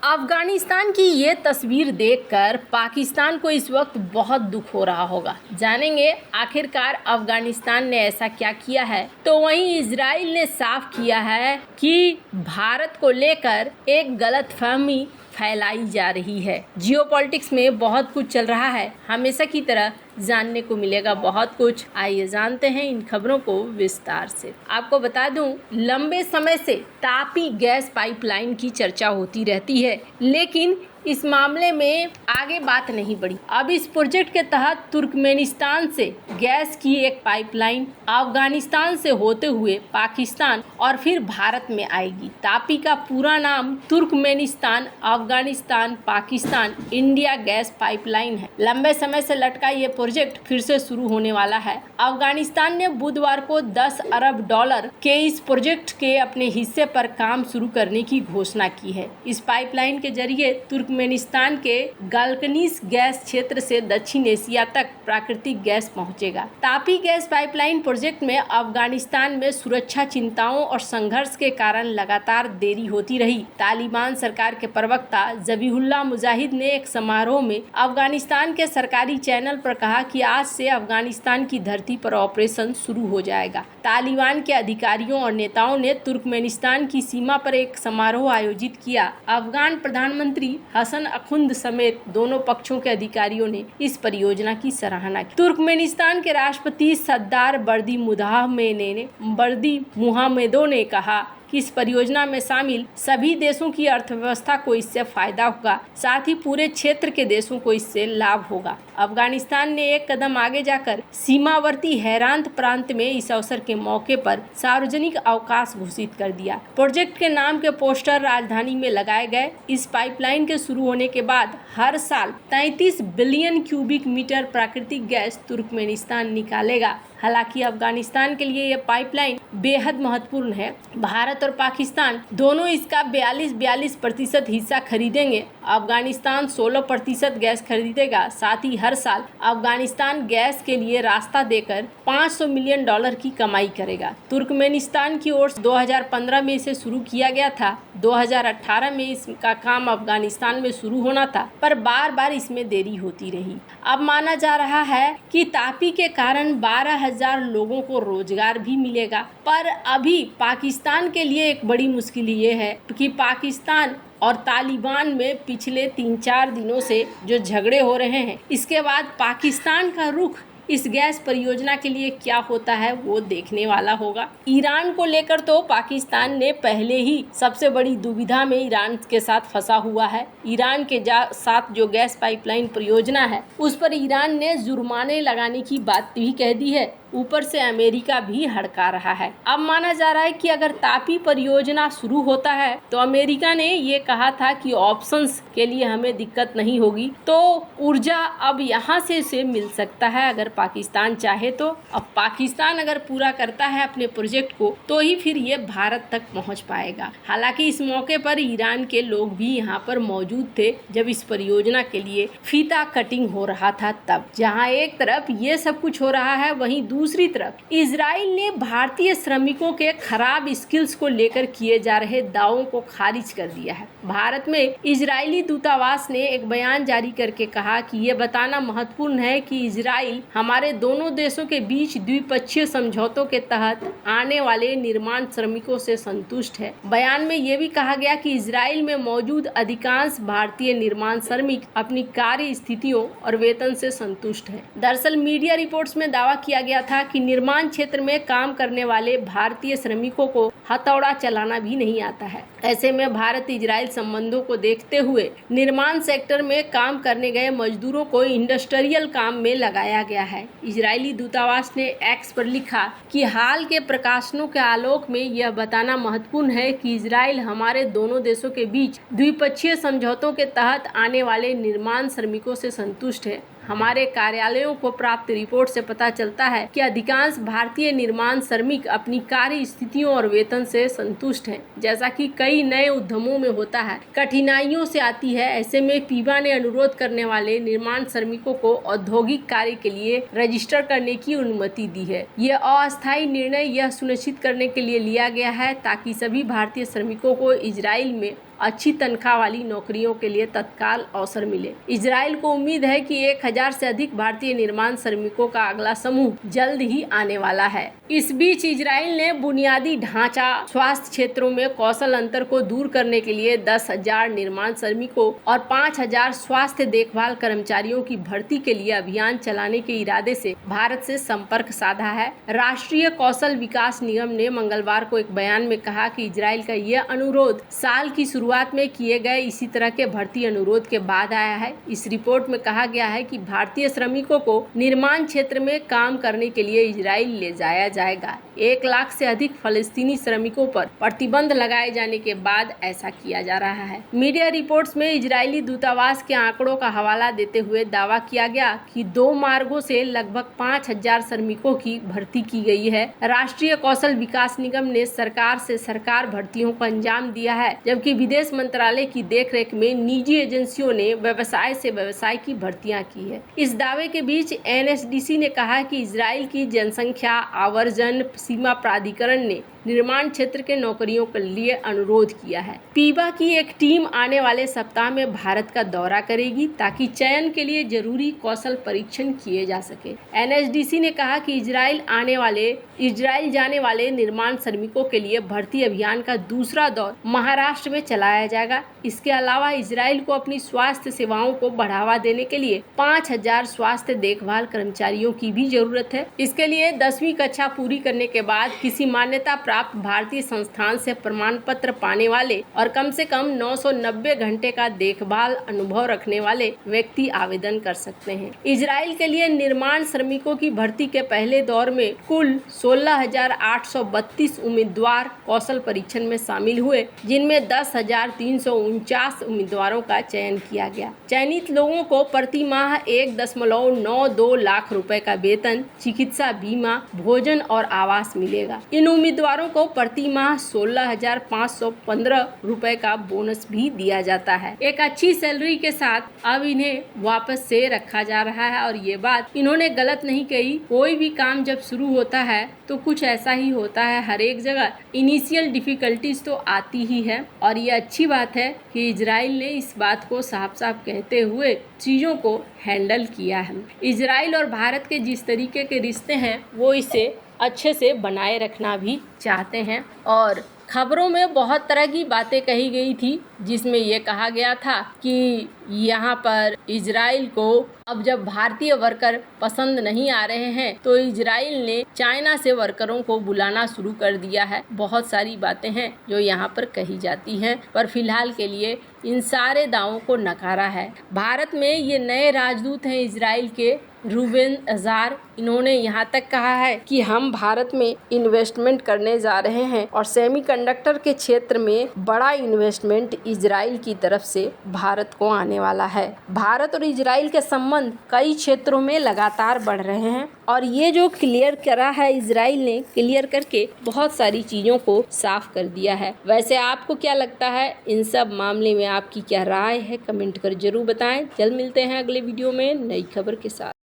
अफगानिस्तान की ये तस्वीर देखकर पाकिस्तान को इस वक्त बहुत दुख हो रहा होगा। जानेंगे आखिरकार अफगानिस्तान ने ऐसा क्या किया है। तो वहीं इजराइल ने साफ किया है कि भारत को लेकर एक गलतफहमी फैलाई जा रही है। जियोपॉलिटिक्स में बहुत कुछ चल रहा है, हमेशा की तरह जानने को मिलेगा बहुत कुछ। आइए जानते हैं इन खबरों को विस्तार से। आपको बता दूं, लंबे समय से तापी गैस पाइपलाइन की चर्चा होती रहती है, लेकिन इस मामले में आगे बात नहीं बढ़ी। अब इस प्रोजेक्ट के तहत तुर्कमेनिस्तान से गैस की एक पाइपलाइन अफगानिस्तान से होते हुए पाकिस्तान और फिर भारत में आएगी। तापी का पूरा नाम Turkmenistan Afghanistan Pakistan India gas pipeline है। लंबे समय से लटका ये प्रोजेक्ट फिर से शुरू होने वाला है। अफगानिस्तान ने बुधवार को $10 अरब के इस प्रोजेक्ट के अपने हिस्से पर काम शुरू करने की घोषणा की है। इस पाइपलाइन के जरिए तुर्कमेनिस्तान के गाल्कनिस गैस क्षेत्र से दक्षिण एशिया तक प्राकृतिक गैस पहुंचेगा। तापी गैस पाइपलाइन प्रोजेक्ट में अफगानिस्तान में सुरक्षा चिंताओं और संघर्ष के कारण लगातार देरी होती रही। तालिबान सरकार के प्रवक्ता ज़बीहुल्लाह मुजाहिद ने एक समारोह में अफगानिस्तान के सरकारी चैनल पर कहा कि आज से अफगानिस्तान की धरती पर ऑपरेशन शुरू हो जाएगा। तालिबान के अधिकारियों और नेताओं ने तुर्कमेनिस्तान की सीमा पर एक समारोह आयोजित किया। अफगान प्रधानमंत्री हसन अखुंद समेत दोनों पक्षों के अधिकारियों ने इस परियोजना की सराहना की। तुर्कमेनिस्तान के राष्ट्रपति सद्दार बर्दी मुहामेदोव ने कहा कि इस परियोजना में शामिल सभी देशों की अर्थव्यवस्था को इससे फायदा होगा, साथ ही पूरे क्षेत्र के देशों को इससे लाभ होगा। अफगानिस्तान ने एक कदम आगे जाकर सीमावर्ती हेरात प्रांत में इस अवसर के मौके पर सार्वजनिक अवकाश घोषित कर दिया। प्रोजेक्ट के नाम के पोस्टर राजधानी में लगाए गए। इस पाइपलाइन के शुरू होने के बाद हर साल 33 बिलियन क्यूबिक मीटर प्राकृतिक गैस तुर्कमेनिस्तान निकालेगा। हालांकि अफगानिस्तान के लिए यह पाइपलाइन बेहद महत्वपूर्ण है। भारत और पाकिस्तान दोनों इसका 42% हिस्सा खरीदेंगे। अफगानिस्तान 16% गैस खरीदेगा। साथ ही हर साल अफगानिस्तान गैस के लिए रास्ता देकर $500 मिलियन की कमाई करेगा। तुर्कमेनिस्तान की ओर 2015 में इसे शुरू किया गया था। 2018 में इसका काम अफगानिस्तान में शुरू होना था, पर बार बार इसमें देरी होती रही। अब माना जा रहा है कि तापी के कारण 12,000 लोगों को रोजगार भी मिलेगा। पर अभी पाकिस्तान के लिए एक बड़ी मुश्किल ये है कि पाकिस्तान और तालिबान में पिछले 3-4 दिनों से जो झगड़े हो रहे हैं, इसके बाद पाकिस्तान का रुख इस गैस परियोजना के लिए क्या होता है वो देखने वाला होगा। ईरान को लेकर तो पाकिस्तान ने पहले ही सबसे बड़ी दुविधा में ईरान के साथ फंसा हुआ है। ईरान के साथ जो गैस पाइपलाइन परियोजना है उस पर ईरान ने जुर्माने लगाने की बात भी कह दी है। ऊपर से अमेरिका भी हड़का रहा है। अब माना जा रहा है कि अगर तापी परियोजना शुरू होता है तो अमेरिका ने ये कहा था कि ऑप्शंस के लिए हमें दिक्कत नहीं होगी, तो ऊर्जा अब यहाँ से उसे मिल सकता है अगर पाकिस्तान चाहे तो। अब पाकिस्तान अगर पूरा करता है अपने प्रोजेक्ट को तो ही फिर ये भारत तक पहुँच पाएगा। हालांकि इस मौके पर ईरान के लोग भी यहाँ पर मौजूद थे जब इस परियोजना के लिए फीता कटिंग हो रहा था। तब जहाँ एक तरफ ये सब कुछ हो रहा है, वहीं दूसरी तरफ इजराइल ने भारतीय श्रमिकों के खराब स्किल्स को लेकर किए जा रहे दावों को खारिज कर दिया है। भारत में इजरायली दूतावास ने एक बयान जारी करके कहा कि ये बताना महत्वपूर्ण है कि इजराइल हमारे दोनों देशों के बीच द्विपक्षीय समझौतों के तहत आने वाले निर्माण श्रमिकों से संतुष्ट है। बयान में ये भी कहा गया कि इजराइल में मौजूद अधिकांश भारतीय निर्माण श्रमिक अपनी कार्य स्थितियों और वेतन से संतुष्ट है। दरअसल मीडिया रिपोर्ट्स में दावा किया गया था कि निर्माण क्षेत्र में काम करने वाले भारतीय श्रमिकों को हथौड़ा चलाना भी नहीं आता है। ऐसे में भारत इजराइल संबंधों को देखते हुए निर्माण सेक्टर में काम करने गए मजदूरों को इंडस्ट्रियल काम में लगाया गया है। इजरायली दूतावास ने एक्स पर लिखा कि हाल के प्रकाशनों के आलोक में यह बताना महत्वपूर्ण है कि इजराइल हमारे दोनों देशों के बीच द्विपक्षीय समझौतों के तहत आने वाले निर्माण श्रमिकों से संतुष्ट है। हमारे कार्यालयों को प्राप्त रिपोर्ट से पता चलता है कि अधिकांश भारतीय निर्माण श्रमिक अपनी कार्य स्थितियों और वेतन से संतुष्ट हैं। जैसा कि कई नए उद्यमों में होता है, कठिनाइयों से आती है। ऐसे में पीबा ने अनुरोध करने वाले निर्माण श्रमिकों को औद्योगिक कार्य के लिए रजिस्टर करने की अनुमति दी है। यह अस्थायी निर्णय यह सुनिश्चित करने के लिए लिया गया है ताकि सभी भारतीय श्रमिकों को इजराइल में अच्छी तनख्वाह वाली नौकरियों के लिए तत्काल अवसर मिले। इजराइल को उम्मीद है कि 1000 से अधिक भारतीय निर्माण श्रमिकों का अगला समूह जल्द ही आने वाला है। इस बीच इजराइल ने बुनियादी ढांचा, स्वास्थ्य क्षेत्रों में कौशल अंतर को दूर करने के लिए 10,000 निर्माण श्रमिकों और 5,000 स्वास्थ्य देखभाल कर्मचारियों की भर्ती के लिए अभियान चलाने के इरादे से भारत से संपर्क साधा है। राष्ट्रीय कौशल विकास निगम ने मंगलवार को एक बयान में कहा कि इजराइल का यह अनुरोध साल की शुरुआत में किए गए इसी तरह के भर्ती अनुरोध के बाद आया है। इस रिपोर्ट में कहा गया है कि भारतीय श्रमिकों को निर्माण क्षेत्र में काम करने के लिए इजराइल ले जाया जाएगा। 1 लाख से अधिक फलस्तीनी श्रमिकों पर प्रतिबंध लगाए जाने के बाद ऐसा किया जा रहा है। मीडिया रिपोर्ट्स में इजरायली दूतावास के आंकड़ों का हवाला देते हुए दावा किया गया कि 2 मार्गों से लगभग 5,000 श्रमिकों की भर्ती की गई है। राष्ट्रीय कौशल विकास निगम ने सरकार से सरकार भर्तियों को अंजाम दिया है, जबकि विदेश मंत्रालय की देखरेख में निजी एजेंसियों ने व्यवसाय से व्यवसाय की भर्तियां की है। इस दावे के बीच NSDC ने कहा कि इजराइल की जनसंख्या आवर्जन सीमा प्राधिकरण ने निर्माण क्षेत्र के नौकरियों के लिए अनुरोध किया है। पीबा की एक टीम आने वाले सप्ताह में भारत का दौरा करेगी ताकि चयन के लिए जरूरी कौशल परीक्षण किए जा सके। NSDC ने कहा कि इजराइल जाने वाले निर्माण श्रमिकों के लिए भर्ती अभियान का दूसरा दौर महाराष्ट्र में चलाया जाएगा। इसके अलावा इजराइल को अपनी स्वास्थ्य सेवाओं को बढ़ावा देने के लिए 5,000 स्वास्थ्य देखभाल कर्मचारियों की भी जरूरत है। इसके लिए 10वीं कक्षा पूरी करने के बाद किसी मान्यता प्राप्त भारतीय संस्थान से प्रमाण पत्र पाने वाले और कम से कम 990 घंटे का देखभाल अनुभव रखने वाले व्यक्ति आवेदन कर सकते हैं। इजराइल के लिए निर्माण श्रमिकों की भर्ती के पहले दौर में कुल 16,832 उम्मीदवार कौशल परीक्षण में शामिल हुए, जिनमें 10,349 उम्मीदवारों का चयन किया गया। चयनित लोगों को प्रति माह 1.92 लाख रुपए का वेतन, चिकित्सा बीमा, भोजन और आवास मिलेगा। इन उम्मीदवारों को प्रति माह 16,515 रुपए का बोनस भी दिया जाता है। एक अच्छी सैलरी के साथ अब इन्हें वापस से रखा जा रहा है और ये बात इन्होंने गलत नहीं कही। कोई भी काम जब शुरू होता है तो कुछ ऐसा ही होता है, हर एक जगह इनिशियल डिफिकल्टीज तो आती ही है और ये अच्छी बात है कि इजराइल ने इस बात को साफ साफ कहते हुए चीज़ों को हैंडल किया है। इजराइल और भारत के जिस तरीके के रिश्ते हैं वो इसे अच्छे से बनाए रखना भी चाहते हैं और खबरों में बहुत तरह की बातें कही गई थी, जिसमें ये कहा गया था कि यहाँ पर इजराइल को अब जब भारतीय वर्कर पसंद नहीं आ रहे हैं तो इजराइल ने चाइना से वर्करों को बुलाना शुरू कर दिया है। बहुत सारी बातें हैं जो यहाँ पर कही जाती हैं, पर फिलहाल के लिए इन सारे दावों को नकारा है। भारत में ये नए राजदूत हैं इजराइल के, रूबेन अजार। इन्होंने यहाँ तक कहा है कि हम भारत में इन्वेस्टमेंट करने जा रहे हैं और सेमीकंडक्टर के क्षेत्र में बड़ा इन्वेस्टमेंट इजराइल की तरफ से भारत को आने वाला है। भारत और इजराइल के संबंध कई क्षेत्रों में लगातार बढ़ रहे हैं और ये जो क्लियर करा है इजराइल ने, क्लियर करके बहुत सारी चीज़ों को साफ कर दिया है। वैसे आपको क्या लगता है इन सब मामले में, आपकी क्या राय है, कमेंट कर जरूर बताएं। जल्द मिलते हैं अगले वीडियो में नई खबर के साथ।